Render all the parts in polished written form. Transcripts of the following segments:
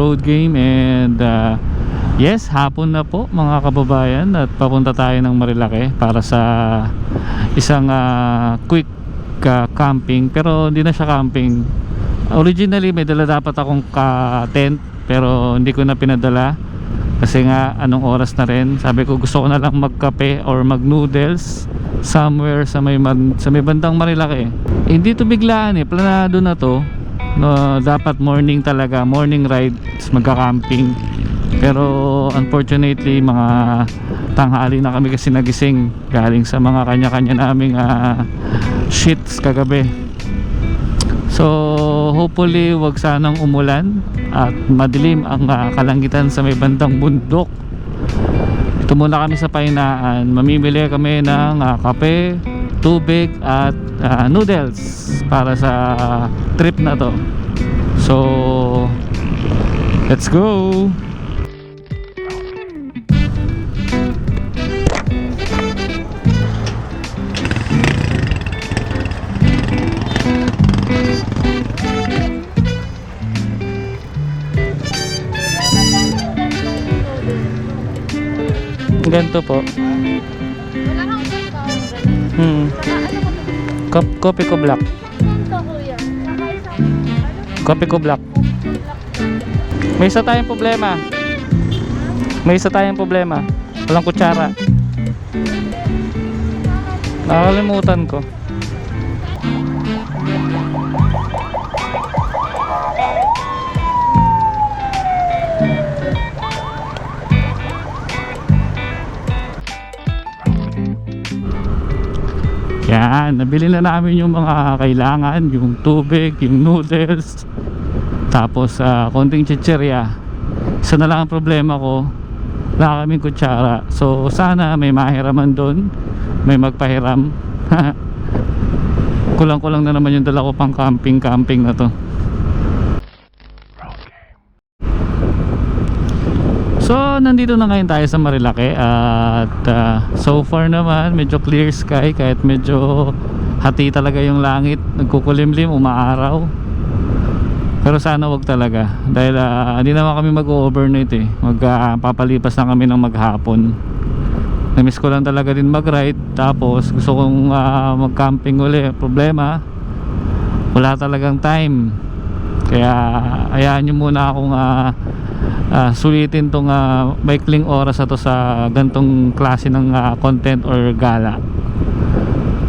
road game. And yes, hapon na po mga kababayan, at papunta tayo ng Marilake para sa isang quick camping. Pero hindi na siya camping. Originally may dala dapat akong tent, pero hindi ko na pinadala kasi nga anong oras na rin. Sabi ko gusto ko na lang magkape or mag noodles somewhere sa may bandang Marilake. Hindi to biglaan planado na to, no, dapat morning talaga, morning ride, magka-camping. Pero unfortunately mga tanghali na kami kasi nagising galing sa mga kanya-kanya naming shits kagabi. So hopefully wag sanang umulan at madilim ang kalangitan sa may bandang bundok. Ito muna kami sa Painaan. Mamimili kami ng kape, tubig at noodles para sa trip na to. So let's go. Ganito po. Wala kang discount. Kopi ko black. Ito kuya. Kopi ko black. May isa tayong problema. Walang kutsara. Nakalimutan ko. Yan, nabili na namin yung mga kailangan, yung tubig, yung noodles, tapos konting chichirya. Isa na lang ang problema ko, wala kaming kutsara. So sana may mahiraman doon, may magpahiram. Kulang-kulang na naman yung dala ko pang camping na to. So nandito na ngayon tayo sa Marilake at so far naman medyo clear sky, kahit medyo hati talaga yung langit, nagkukulimlim, umaaraw. Pero sana wag talaga dahil hindi naman kami mag-overnight magpapalipas na kami ng maghapon. Namiss ko lang talaga din mag-ride, tapos gusto kong mag-camping uli. Problema, wala talagang time. Kaya hayaan nyo muna akong sulitin tong maikling oras na to sa gantong klase ng content or gala.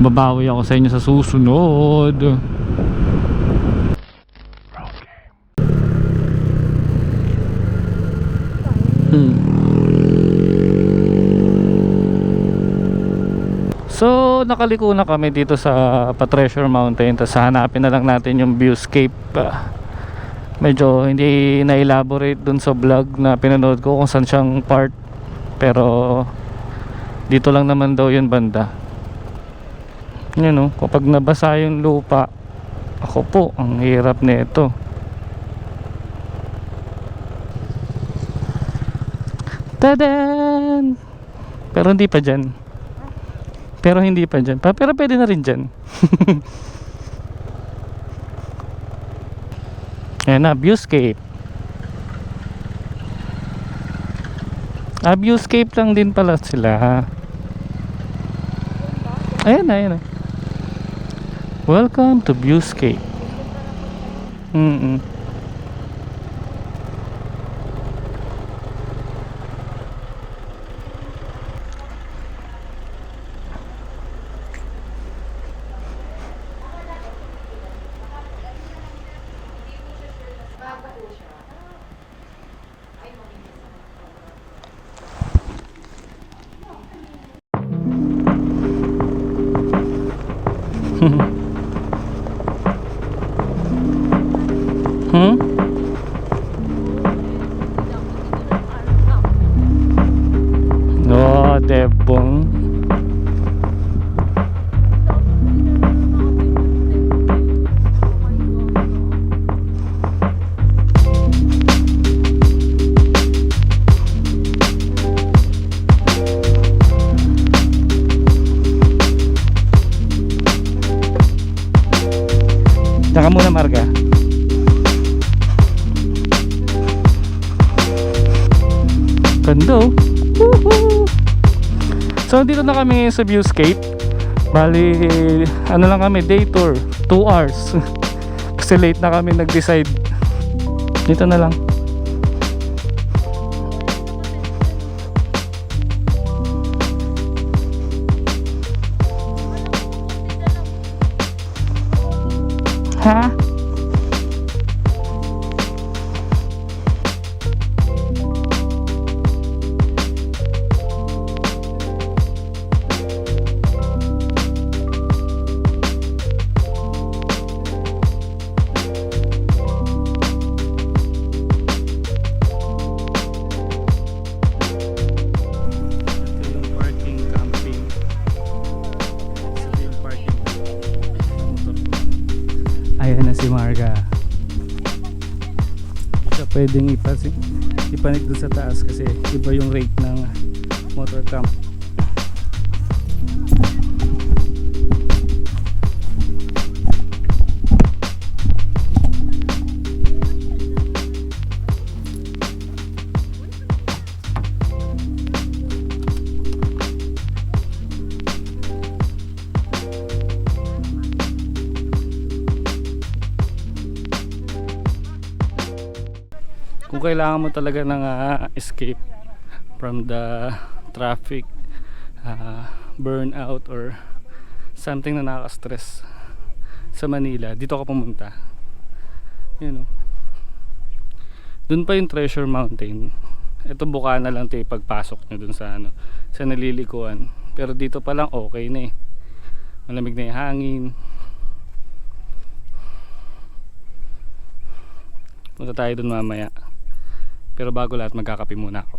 Babawi ako sa inyo sa susunod. So nakaliko na kami dito sa Treasure Mountain. Tapos hanapin na lang natin yung viewscape. Medyo hindi na-elaborate dun sa vlog na pinanood ko kung saan siyang part, pero dito lang naman daw yun banda. Yun kapag nabasa yung lupa, ako po, ang hirap nito. Tadan! Pero hindi pa dyan. Pero pwede na rin dyan. Ayan na, viewscape. Viewscape lang din pala sila. Ayan na. Welcome to viewscape. Oh, debong. Saka muna, Marga. Ganda oh. Woohoo! So dito na kami sa viewscape. Bali, ano lang kami, day tour, 2 hours. Kasi late na kami nag-decide. Dito na lang. Ha? Ayan na si Marga. Hindi siya pwedeng ipanik doon sa taas kasi iba yung rate ng motor camp. Kung kailangan mo talaga ng escape from the traffic, burnout or something na nakaka-stress sa Manila, dito ka pumunta. Yun know. Doon pa yung Treasure Mountain. Ito buka na lang 'to pagpasok nyo dun sa sa nalilikuan. Pero dito pa lang okay na eh. Malamig na yung hangin. Punta tayo dun mamaya. Pero bago lahat, magkakape muna ako.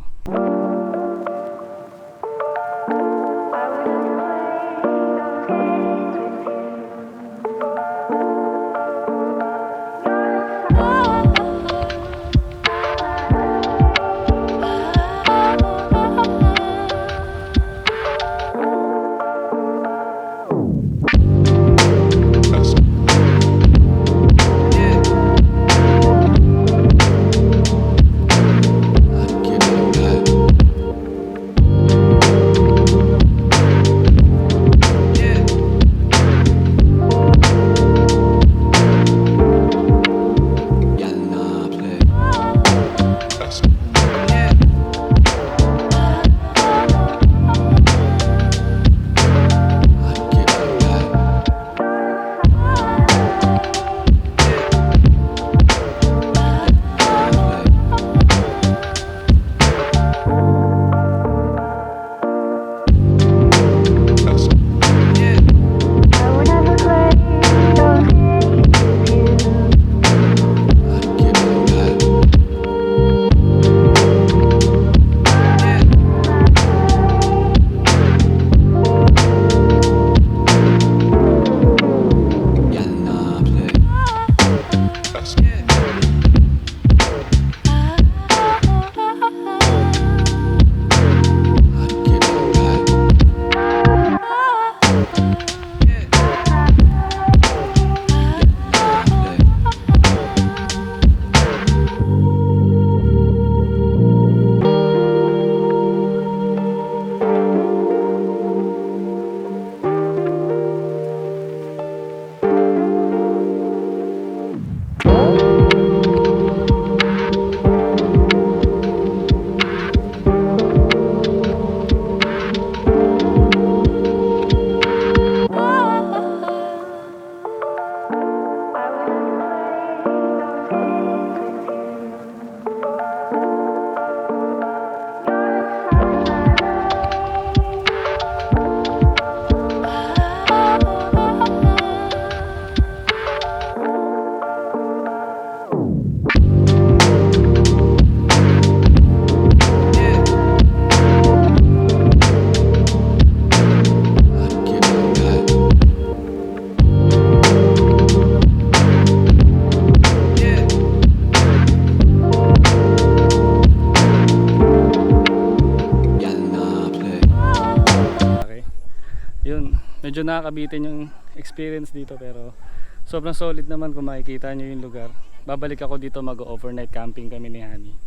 medyo nakakabitin yung experience dito, pero sobrang solid naman kung makikita nyo yung lugar. Babalik ako dito, mag-overnight camping kami ni Honey.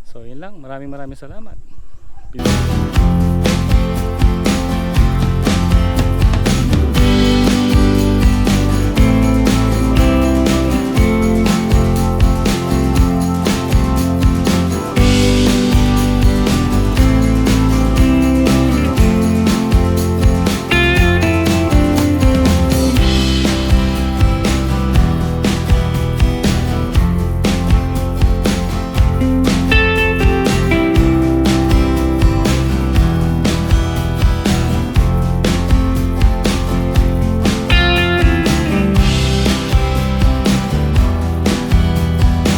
So yun lang, maraming salamat. Yun.